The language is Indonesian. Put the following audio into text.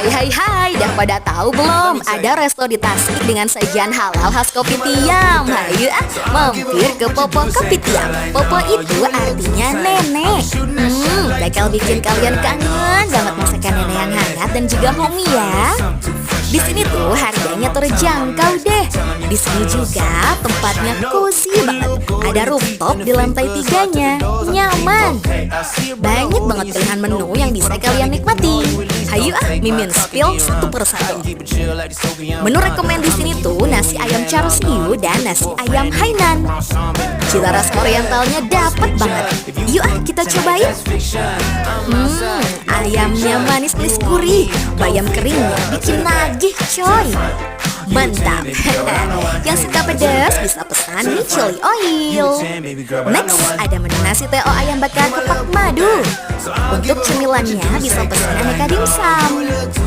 Hai, dah pada tahu belum? Ada resto di Tasik dengan sajian halal khas Kopitiam. Hayu mampir ke Popo Kopitiam. Popo itu artinya nenek. Bakal bikin kalian kangen banget masakan nenek yang hangat dan juga homey ya. Di sini tuh harganya terjangkau deh. Di sini juga tempatnya cozy banget. Ada rooftop di lantai 3-nya, nyaman. Banyak banget pilihan menu yang bisa kalian nikmati. Hayu Mimin spill satu persatu. Menu rekomen di sini tuh nasi ayam char siu dan nasi ayam Hainan. Cita rasa orientalnya dapat banget. Yuk kita cobain. Ayamnya manis gurih, bayam keringnya bikin nagih coy. Mantap. Yang suka pedas bisa pesan nih chili oil. Next ada menu nasi TO ayam bakar kepak madu. Untuk cemilannya bisa pesan aneka dimsum.